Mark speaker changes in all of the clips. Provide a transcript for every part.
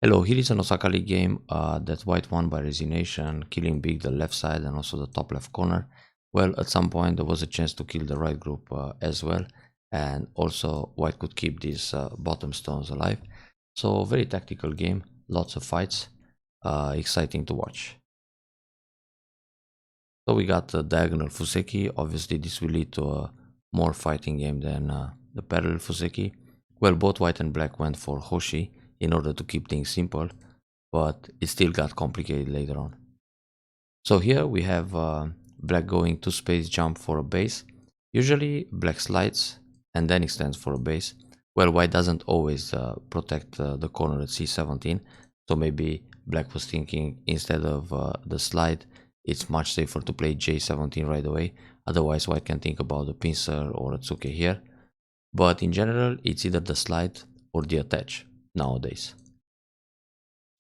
Speaker 1: Hello, here is an Osaka League game that white won by resignation, killing big the left side and also the top left corner. Well, at some point there was a chance to kill the right group as well, and also white could keep these bottom stones alive. So very tactical game, lots of fights, exciting to watch. So we got the diagonal Fuseki. Obviously this will lead to a more fighting game than the parallel Fuseki. Well, both white and black went for Hoshi in order to keep things simple, but it still got complicated later on. So here we have black going to space jump for a base. Usually black slides and then extends for a base. Well, white doesn't always protect the corner at c17, so maybe black was thinking instead of the slide, it's much safer to play j17 right away. Otherwise white can think about the pincer or a tsuke here. But in general, it's either the slide or the attach nowadays.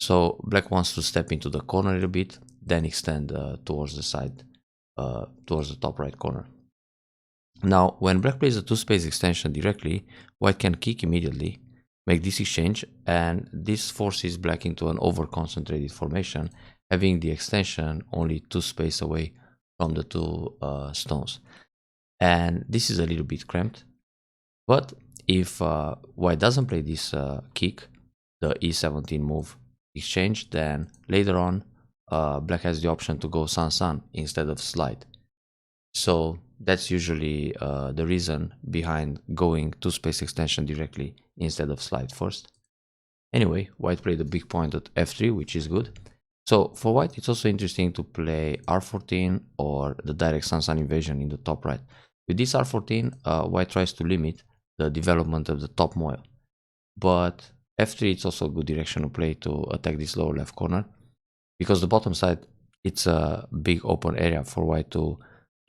Speaker 1: So black wants to step into the corner a little bit, then extend towards the side, towards the top right corner. Now, when black plays a two-space extension directly, white can kick immediately, make this exchange, and this forces black into an over-concentrated formation, having the extension only two space away from the two stones. And this is a little bit cramped, but if white doesn't play this kick, the e17 move exchange, then later on black has the option to go san-san instead of slide. So that's usually the reason behind going to space extension directly instead of slide first. Anyway, white played a big point at f3, which is good. So for white, it's also interesting to play r14 or the direct san-san invasion in the top right. With this r14, white tries to limit the development of the top moil, but f3 it's also a good direction to play to attack this lower left corner, because the bottom side, it's a big open area for white to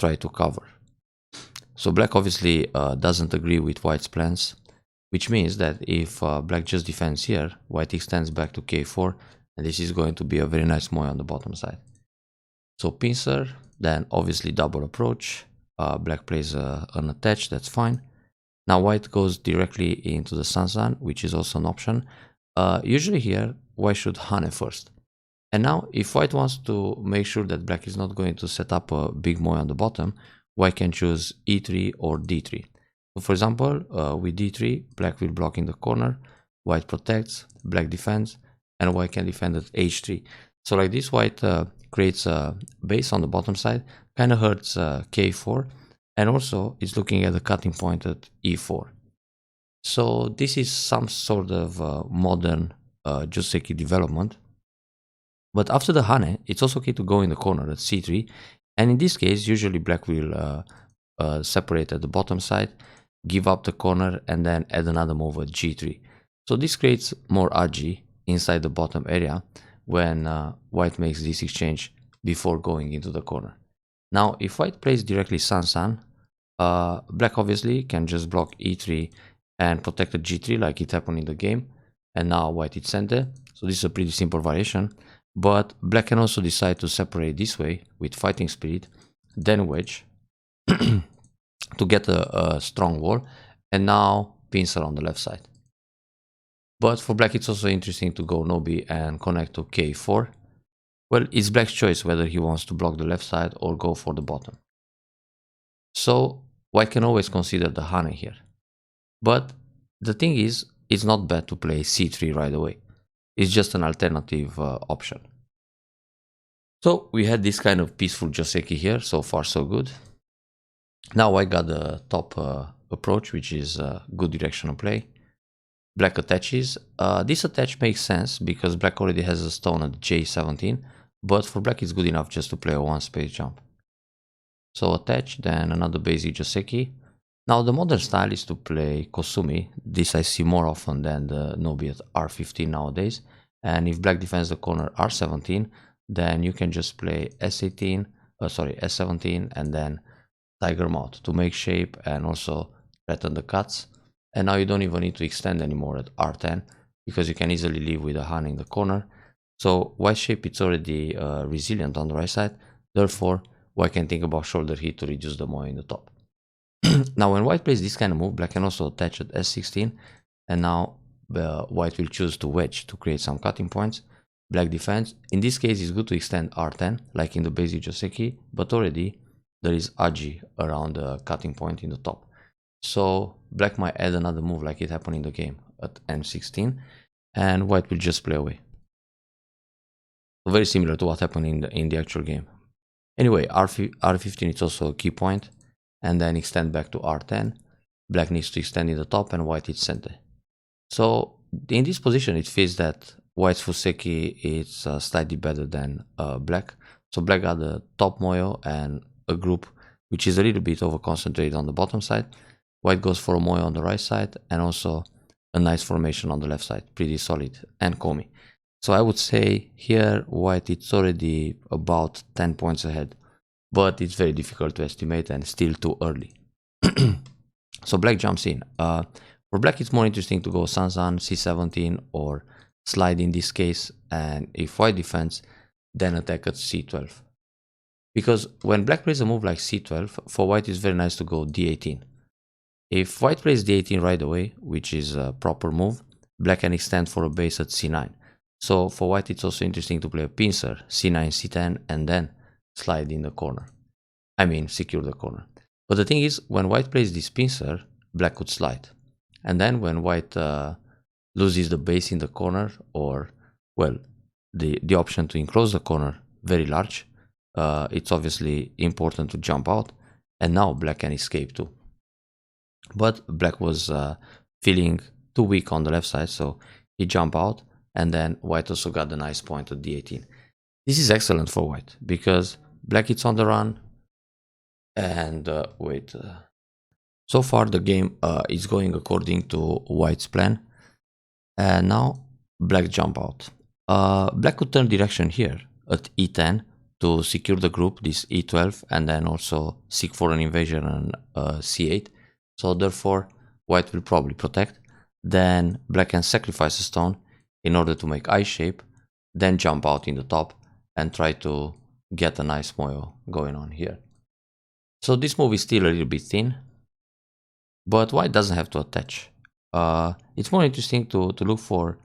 Speaker 1: try to cover. So black obviously doesn't agree with white's plans, which means that if black just defends here, white extends back to k4, and this is going to be a very nice moil on the bottom side. So pincer, then obviously double approach, black plays an attach, that's fine. Now white goes directly into the san-san, which is also an option. Usually here, white should hane first. And now, if white wants to make sure that black is not going to set up a big moil on the bottom, white can choose e3 or d3. So for example, with d3, black will block in the corner, white protects, black defends, and white can defend at h3. So like this, white creates a base on the bottom side, kind of hurts k4, and also is looking at the cutting point at e4. So this is some sort of modern Joseki development. But after the hane, it's also okay to go in the corner at c3. And in this case, usually black will separate at the bottom side, give up the corner, and then add another move at g3. So this creates more RG inside the bottom area when white makes this exchange before going into the corner. Now, if white plays directly san-san, black obviously can just block e3 and protect the g3 like it happened in the game. And now white hits center. So this is a pretty simple variation. But black can also decide to separate this way with fighting spirit, then wedge to get a strong wall, and now pincer on the left side. But for black, it's also interesting to go nobi and connect to k4. Well, it's black's choice whether he wants to block the left side or go for the bottom. So white can always consider the hane here. But the thing is, it's not bad to play c3 right away. It's just an alternative option. So we had this kind of peaceful Joseki here, so far so good. Now I got the top approach, which is a good direction of play. Black attaches. This attach makes sense because black already has a stone at j17, but for black it's good enough just to play a one space jump. So attach, then another basic Joseki. Now the modern style is to play Kosumi. This I see more often than the nobi at r15 nowadays. And if black defends the corner r17, then you can just play s17 and then tiger mouth to make shape and also threaten the cuts. And now you don't even need to extend anymore at r10 because you can easily leave with a hane in the corner. So white shape, it's already resilient on the right side. Therefore, white can think about shoulder hit to reduce the moil in the top. Now when white plays this kind of move, black can also attach at s16, and now white will choose to wedge to create some cutting points. Black defends. In this case, it's good to extend R10, like in the basic Joseki, but already there is Aji around the cutting point in the top. So black might add another move like it happened in the game at M16, and white will just play away. Very similar to what happened in the actual game. Anyway, R15 is also a key point, and then extend back to R10. Black needs to extend in the top, and white is center. So in this position, it feels that white's Fuseki is slightly better than black. So black got the top moyo and a group which is a little bit over concentrated on the bottom side. White goes for a moyo on the right side and also a nice formation on the left side, pretty solid and Komi. So I would say here white it's already about 10 points ahead, but it's very difficult to estimate and still too early. So black jumps in. For black it's more interesting to go Sansan, C17 or slide in this case, and if white defends, then attack at C12. Because when black plays a move like C12, for white it's very nice to go D18. If white plays D18 right away, which is a proper move, black can extend for a base at C9. So for white it's also interesting to play a pincer, C9, C10, and then slide in the corner. I mean, secure the corner. But the thing is, when white plays this pincer, black could slide. And then when white loses the base in the corner, or, well, the option to enclose the corner very large, it's obviously important to jump out. And now black can escape too. But black was feeling too weak on the left side, so he jumped out. And then white also got the nice point at D18. This is excellent for white, because black is on the run. And so far the game is going according to white's plan. And now black jump out. Black could turn direction here at E10 to secure the group, this E12, and then also seek for an invasion on C8. So therefore white will probably protect. Then black can sacrifice a stone in order to make I shape, then jump out in the top and try to get a nice moyo going on here. So this move is still a little bit thin, but white doesn't have to attach. It's more interesting to look for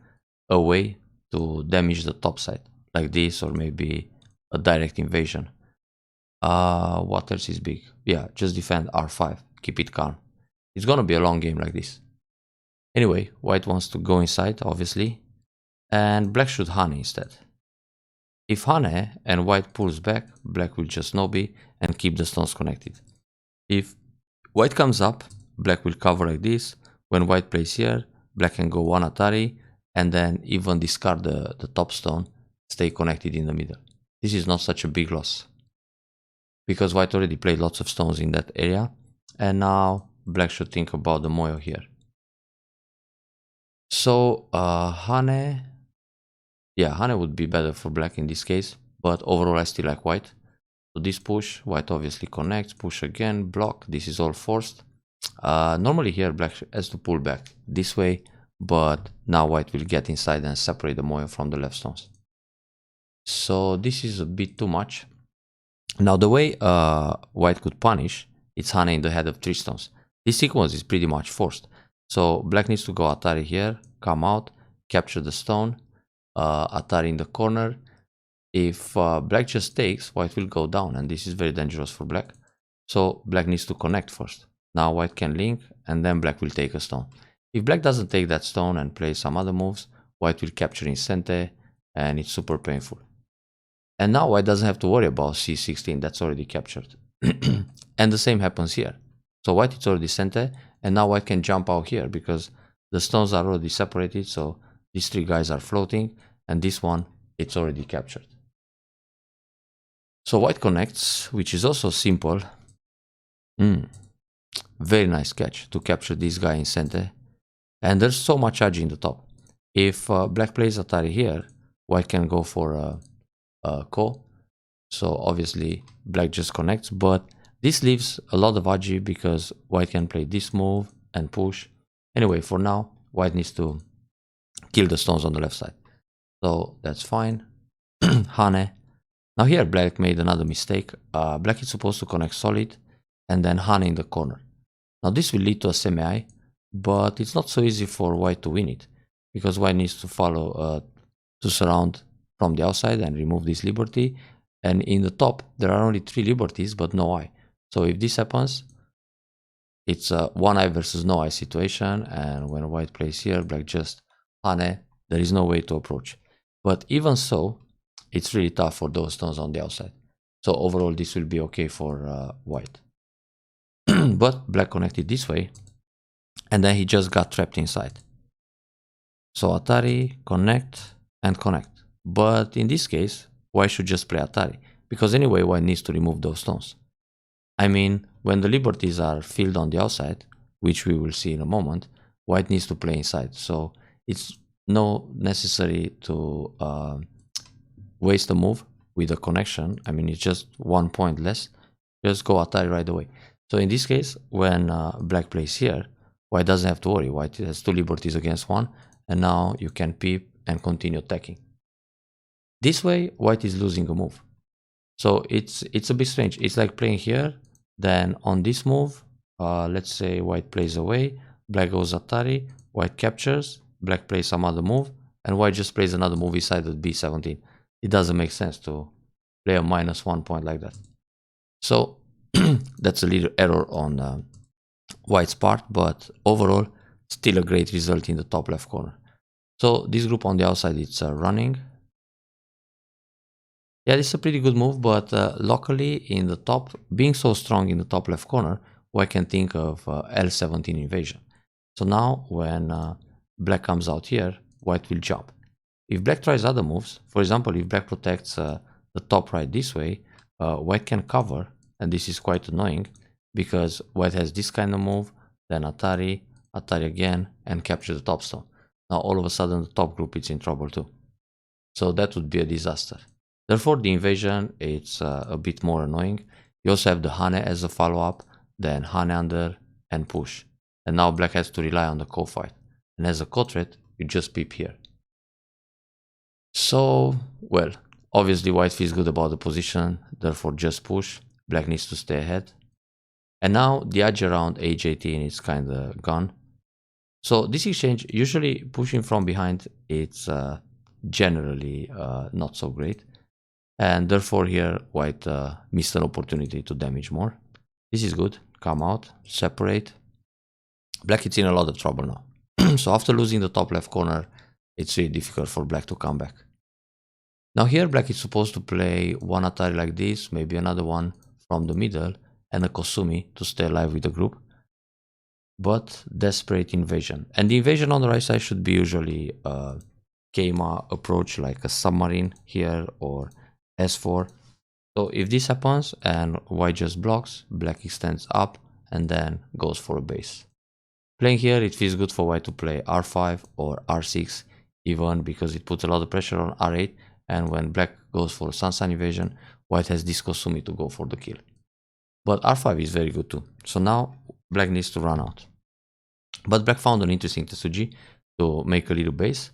Speaker 1: a way to damage the top side, like this, or maybe a direct invasion. What else is big? Yeah, just defend R5, keep it calm. It's gonna be a long game like this. Anyway, white wants to go inside, obviously, and black should Hane instead. If Hane and white pulls back, black will just Nobi and keep the stones connected. If white comes up, black will cover like this. When white plays here, black can go one Atari and then even discard the top stone, stay connected in the middle. This is not such a big loss, because white already played lots of stones in that area, and now black should think about the moyo here. So Hane, yeah, Hane would be better for black in this case, but overall I still like white. So this push, white obviously connects, push again, block, this is all forced. Normally here black has to pull back this way, but now white will get inside and separate the moyo from the left stones. So this is a bit too much. Now the way white could punish, it's Hane in the head of 3 stones. This sequence is pretty much forced. So black needs to go Atari here, come out, capture the stone, Atari in the corner. If black just takes, white will go down, and this is very dangerous for black. So black needs to connect first. Now white can link, and then black will take a stone. If black doesn't take that stone and play some other moves, white will capture in center, and it's super painful. And now white doesn't have to worry about C16, that's already captured. And the same happens here. So white is already center, and now white can jump out here because the stones are already separated, so these 3 guys are floating, and this one, it's already captured. So white connects, which is also simple. Very nice catch to capture this guy in center. And there's so much Aji in the top. If black plays Atari here, white can go for a Ko. So obviously black just connects, but this leaves a lot of Aji because white can play this move and push. Anyway, for now, white needs to kill the stones on the left side. So that's fine. Hane. Now here black made another mistake. Black is supposed to connect solid and then Hane in the corner. Now this will lead to a semi-I, but it's not so easy for white to win it, because white needs to follow to surround from the outside and remove this liberty. And in the top, there are only 3 liberties, but no eye. So if this happens, it's a one eye versus no eye situation. And when white plays here, black just hane, there is no way to approach. But even so, it's really tough for those stones on the outside. So overall, this will be okay for white. But black connected this way, and then he just got trapped inside. So Atari, connect, and connect. But in this case, white should just play Atari, because anyway, white needs to remove those stones. I mean, when the liberties are filled on the outside, which we will see in a moment, white needs to play inside. So it's no necessary to waste a move with a connection. I mean, it's just 1 point less. Just go Atari right away. So in this case, when black plays here, white doesn't have to worry. White has 2 liberties against 1, and now you can peep and continue attacking. This way, white is losing a move. So it's a bit strange. It's like playing here, then on this move, let's say white plays away, black goes Atari, white captures, black plays some other move, and white just plays another move inside the b17. It doesn't make sense to play a -1 point like that. So that's a little error on white's part, but overall, still a great result in the top left corner. So this group on the outside, it's running. Yeah, this is a pretty good move, but locally in the top, being so strong in the top left corner, white can think of L17 invasion. So now when black comes out here, white will jump. If black tries other moves, for example, if black protects the top right this way, white can cover, and this is quite annoying because white has this kind of move, then Atari, Atari again, and capture the top stone. Now all of a sudden the top group is in trouble too. So that would be a disaster. Therefore, the invasion, it's a bit more annoying. You also have the hane as a follow-up, then hane under and push. And now black has to rely on the co-fight. And as a co-threat, you just peep here. So, well, obviously white feels good about the position, therefore just push. Black needs to stay ahead. And now the edge around h18 is kind of gone. So this exchange, usually pushing from behind, it's generally not so great. And therefore here white missed an opportunity to damage more. This is good. Come out, separate. Black is in a lot of trouble now. So after losing the top left corner, it's really difficult for black to come back. Now here black is supposed to play one Atari like this, maybe another one from the middle, and a Kosumi to stay alive with the group. But desperate invasion. And the invasion on the right side should be usually a Keima approach, like a submarine here or S4. So if this happens and white just blocks, black extends up and then goes for a base. Playing here, it feels good for white to play R5 or R6 even, because it puts a lot of pressure on R8, and when black goes for a Sansan invasion, white has this Kosumi to go for the kill. But R5 is very good too. So now black needs to run out. But black found an interesting Tetsuji to make a little base.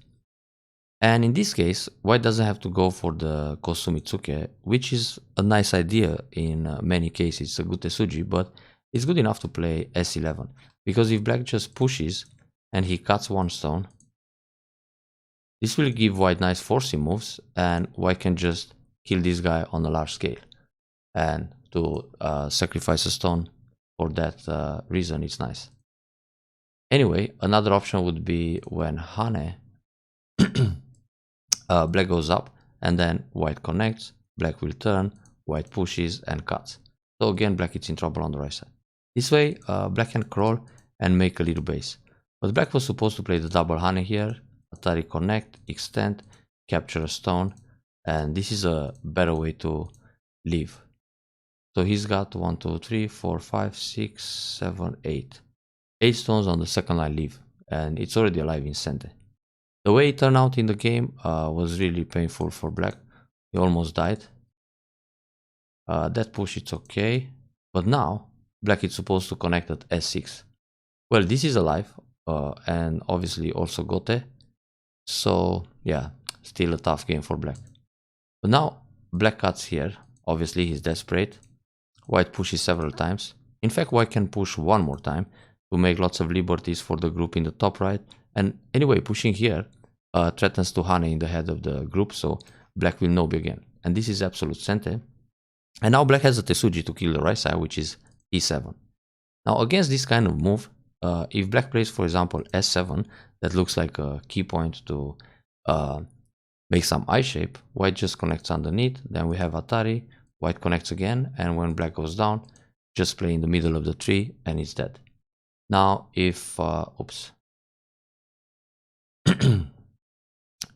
Speaker 1: And in this case, white doesn't have to go for the Kosumitsuke, which is a nice idea in many cases. It's a good Tetsuji, but it's good enough to play S11. Because if black just pushes and he cuts one stone, this will give white nice forcing moves, and white can just kill this guy on a large scale. And to sacrifice a stone for that reason, it's nice. Anyway, another option would be when hane, black goes up, and then white connects, black will turn, white pushes and cuts. So again, black is in trouble on the right side. This way, black can crawl and make a little base. But black was supposed to play the double hane here, Atari connect, extend, capture a stone, and this is a better way to leave. So he's got 1, 2, 3, 4, 5, 6, 7, 8. 8 stones on the second line leave, and it's already alive in center. The way it turned out in the game was really painful for black. He almost died. That push, it's okay. But now, black is supposed to connect at S6. Well, this is alive, and obviously also Gote. So, yeah, still a tough game for black. But now, black cuts here. Obviously, he's desperate. White pushes several times. In fact, white can push one more time to make lots of liberties for the group in the top right, And anyway, pushing here threatens to Hane in the head of the group, so black will nob again. And this is absolute center. And now black has a Tesuji to kill the right side, which is e7. Now against this kind of move, if black plays, for example, s7, that looks like a key point to make some I shape, white just connects underneath, then we have Atari, white connects again, and when black goes down, just play in the middle of the tree and it's dead. Now if,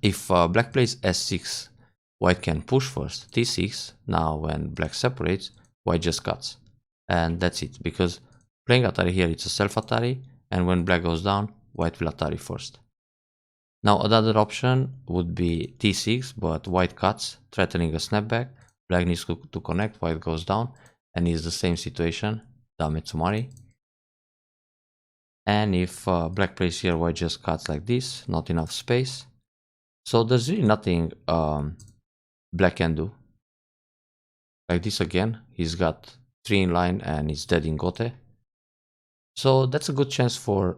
Speaker 1: if black plays s6, white can push first, t6, now when black separates, white just cuts. And that's it, because playing Atari here, it's a self-Atari, and when black goes down, white will Atari first. Now another option would be t6, but white cuts, threatening a snapback. Black needs to connect, white goes down, and it's the same situation, Dame Tsumari. And if black plays here, white just cuts like this, not enough space. So there's really nothing black can do. Like this again, he's got 3 in line and he's dead in Gote. So that's a good chance for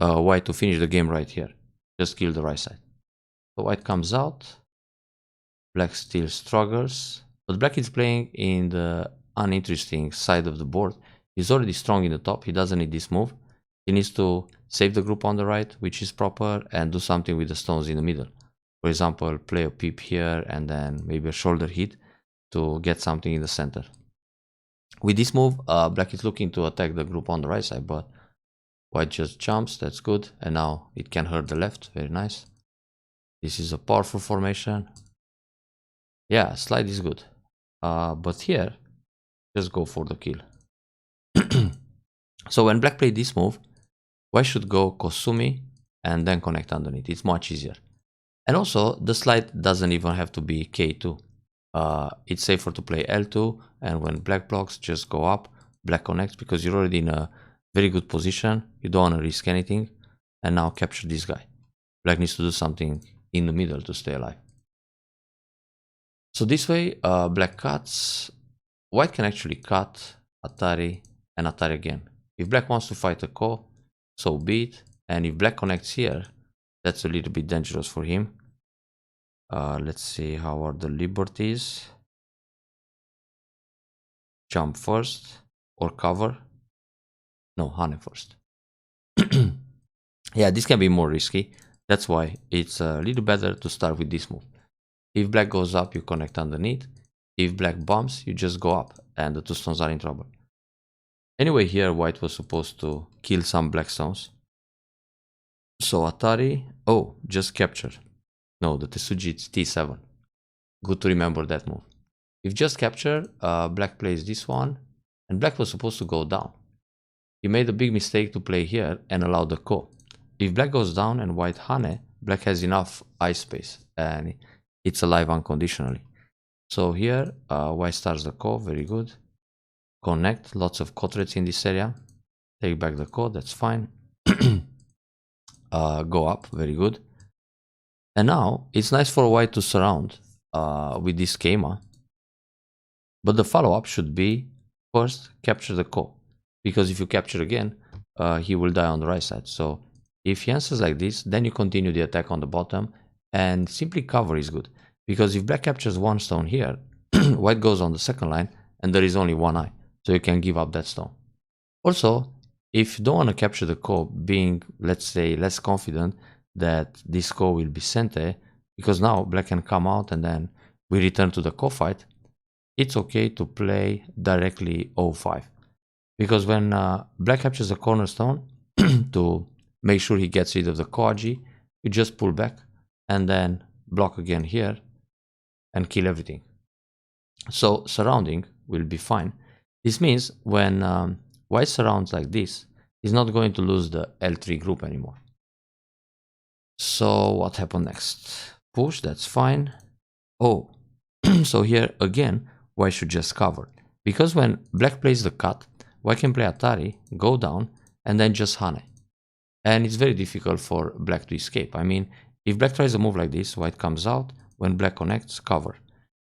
Speaker 1: white to finish the game right here. Just kill the right side. So white comes out, black still struggles, but black is playing in the uninteresting side of the board. He's already strong in the top, he doesn't need this move. He needs to save the group on the right, which is proper, and do something with the stones in the middle. For example, play a peep here and then maybe a shoulder hit to get something in the center. With this move, black is looking to attack the group on the right side, but white just jumps, that's good, and now it can hurt the left, very nice. This is a powerful formation. Yeah, slide is good, but here, just go for the kill. So when black played this move, white should go Kosumi and then connect underneath, it's much easier. And also, the slide doesn't even have to be K2. It's safer to play L2, and when black blocks, just go up, black connects, because you're already in a very good position, you don't want to risk anything, and now capture this guy. Black needs to do something in the middle to stay alive. So this way, black cuts, white can actually cut, Atari, and Atari again. If black wants to fight a Ko, so be it, and if black connects here, that's a little bit dangerous for him. Let's see how are the liberties. Jump first or cover. No, Hane first. Yeah, this can be more risky. That's why it's a little better to start with this move. If black goes up, you connect underneath. If black bumps, you just go up and the 2 stones are in trouble. Anyway, here white was supposed to kill some black stones. So Atari, oh, just capture. No, the Tesuji is t7. Good to remember that move. If just capture, black plays this one, and black was supposed to go down. He made a big mistake to play here and allow the Ko. If black goes down and white Hane, black has enough eye space and it's alive unconditionally. So here, white starts the Ko, very good. Connect, lots of Ko threats in this area. Take back the Ko, that's fine. Go up, very good. And now, it's nice for white to surround with this schema. But the follow-up should be, first, capture the Ko. Because if you capture again, he will die on the right side. So, if he answers like this, then you continue the attack on the bottom. And simply cover is good. Because if black captures 1 stone here, white goes on the second line, and there is only 1 eye. So you can give up that stone. Also, if you don't want to capture the Ko, being, let's say, less confident that this Ko will be Sente, because now black can come out and then we return to the Ko fight, it's okay to play directly O5. Because when black captures a cornerstone, to make sure he gets rid of the Koaji, you just pull back and then block again here and kill everything. So surrounding will be fine. This means when white surrounds like this, he's not going to lose the L3 group anymore. So what happened next? Push, that's fine. Oh, so here again, white should just cover. Because when black plays the cut, white can play Atari, go down, and then just Hane. And it's very difficult for black to escape. I mean, if black tries a move like this, white comes out, when black connects, cover.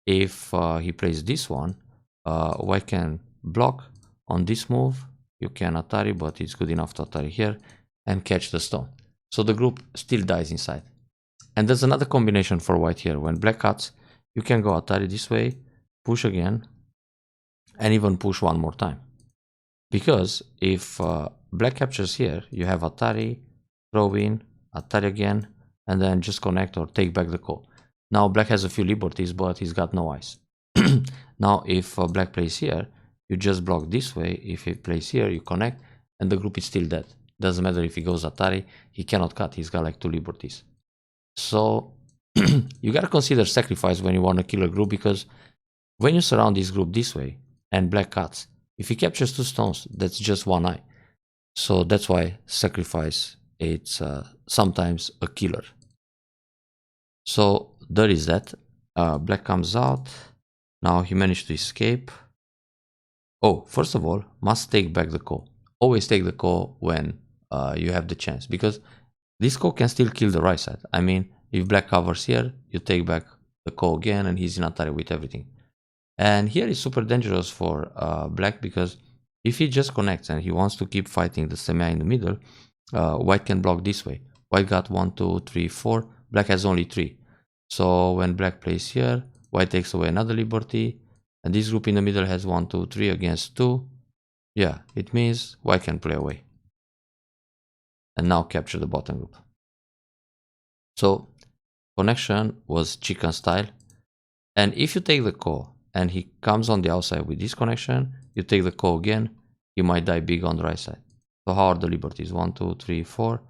Speaker 1: If he plays this one, white can block on this move, you can Atari, but it's good enough to Atari here, and catch the stone. So the group still dies inside. And there's another combination for white here. When black cuts, you can go Atari this way, push again, and even push one more time. Because if black captures here, you have Atari, throw in, Atari again, and then just connect or take back the call. Now black has a few liberties, but he's got no eyes. Now if black plays here, you just block this way. If he plays here, you connect, and the group is still dead. Doesn't matter if he goes Atari, he cannot cut. He's got like 2 liberties. So you gotta consider sacrifice when you want to kill a group, because when you surround this group this way and black cuts, if he captures 2 stones, that's just 1 eye. So that's why sacrifice, it's sometimes a killer. So there is that. Black comes out. Now he managed to escape. Oh, first of all, must take back the call. Always take the call when you have the chance, because this call can still kill the right side. I mean, if black covers here, you take back the call again and he's in Atari with everything. And here is super dangerous for black, because if he just connects and he wants to keep fighting the semi in the middle, white can block this way. White got 1, 2, 3, 4. Black has only 3. So when black plays here, white takes away another liberty. And this group in the middle has 1, 2, 3 against 2. Yeah, it means white can play away. And now capture the bottom group. So connection was chicken style. And if you take the call and he comes on the outside with this connection, you take the call again, you might die big on the right side. So how are the liberties? 1, 2, 3, 4.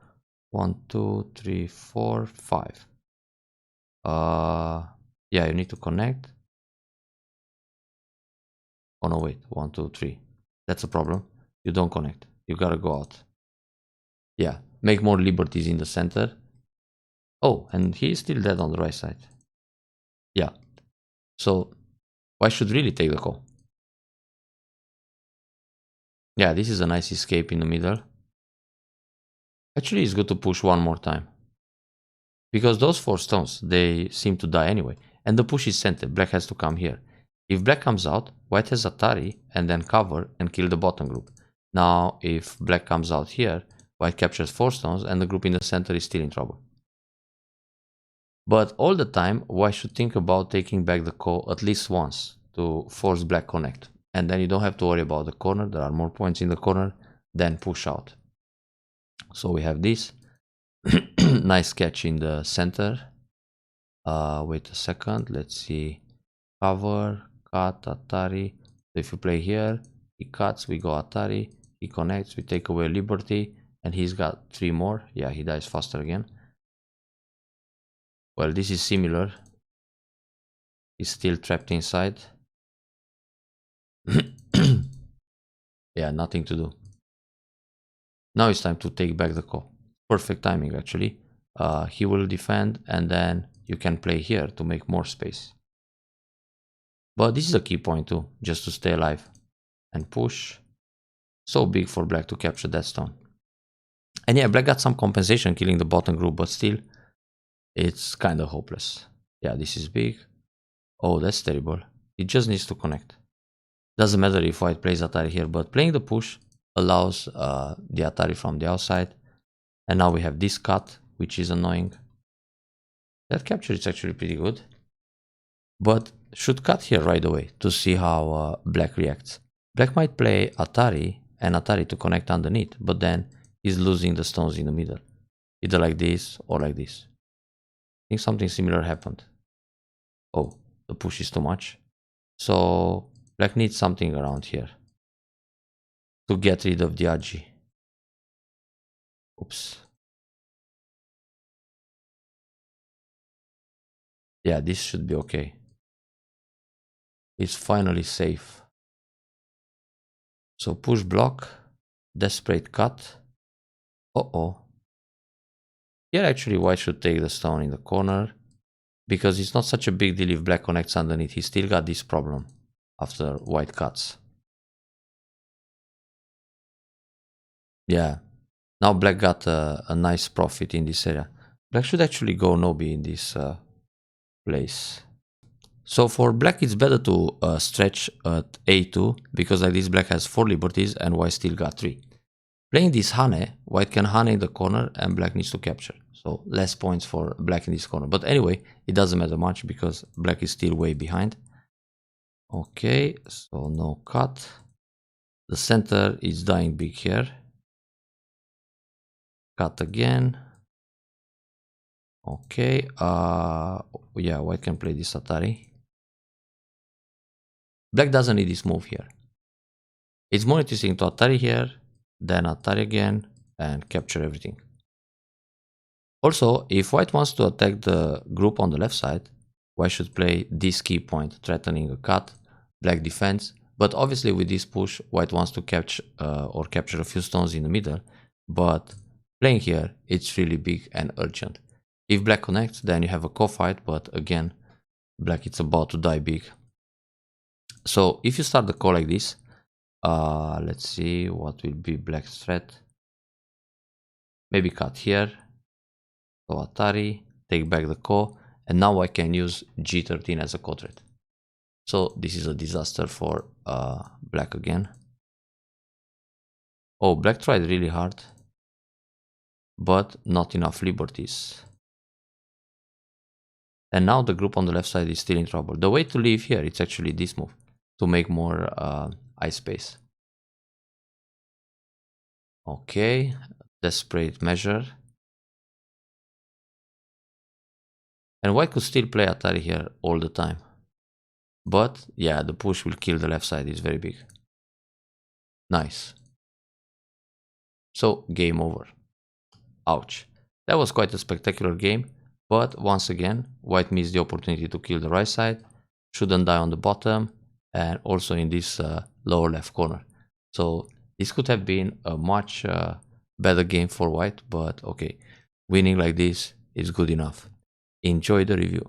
Speaker 1: 1, 2, 3, 4, 5. Yeah, you need to connect. Oh no, wait. 1, 2, 3. That's a problem. You don't connect. You gotta go out. Yeah, make more liberties in the center. Oh, and he is still dead on the right side. Yeah. So white should really take the call. Yeah, this is a nice escape in the middle. Actually, it's good to push one more time, because those 4 stones, they seem to die anyway. And the push is centered. Black has to come here. If black comes out, white has Atari and then cover and kill the bottom group. Now, if black comes out here, white captures 4 stones and the group in the center is still in trouble. But all the time, white should think about taking back the call at least once to force black connect. And then you don't have to worry about the corner. There are more points in the corner. Then push out. So we have this. Nice catch in the center. Wait a second. Let's see. Cover, cut, Atari. So if you play here, he cuts, we go Atari. He connects, we take away liberty. And he's got 3 more. Yeah, he dies faster again. Well, this is similar. He's still trapped inside. Yeah, nothing to do. Now it's time to take back the call. Perfect timing, actually. He will defend, and then you can play here to make more space. But this is a key point too, just to stay alive. And push. So big for black to capture that stone. And yeah, black got some compensation killing the bottom group, but still, it's kind of hopeless. Yeah, this is big. Oh, that's terrible. It just needs to connect. Doesn't matter if white plays Atari here, but playing the push allows the Atari from the outside. And now we have this cut, which is annoying. That capture is actually pretty good. But should cut here right away to see how black reacts. Black might play Atari and Atari to connect underneath, but then he's losing the stones in the middle. Either like this or like this. I think something similar happened. Oh, the push is too much. So black needs something around here to get rid of the Agi. Oops. Yeah, this should be okay. It's finally safe. So push block, desperate cut. Uh-oh. Here actually white should take the stone in the corner, because it's not such a big deal if black connects underneath. He still got this problem after white cuts. Yeah. Now black got a nice profit in this area. Black should actually go Nobi in this place. So for black, it's better to stretch at A2, because like this black has 4 liberties and white still got 3. Playing this Hane, white can Hane in the corner and black needs to capture. So less points for black in this corner. But anyway, it doesn't matter much because black is still way behind. Okay, so no cut. The center is dying big here. Cut again. Okay, yeah, white can play this Atari. Black doesn't need this move here. It's more interesting to Atari here, then Atari again, and capture everything. Also, if white wants to attack the group on the left side, white should play this key point, threatening a cut, black defense. But obviously with this push, white wants to capture a few stones in the middle. But playing here, it's really big and urgent. If black connects, then you have a co-fight, but again, black is about to die big. So if you start the call like this, let's see what will be black's threat. Maybe cut here. So Atari, take back the ko, and now I can use G13 as a co threat. So this is a disaster for black again. Oh, black tried really hard, but not enough liberties. And now the group on the left side is still in trouble. The way to leave here, it's actually this move, to make more ice space. Okay, desperate measure. And white could still play Atari here all the time. But yeah, the push will kill the left side, it's very big. Nice. So game over. Ouch. That was quite a spectacular game, but once again, white missed the opportunity to kill the right side, shouldn't die on the bottom, and also in this lower left corner. So this could have been a much better game for white, but okay, winning like this is good enough. Enjoy the review.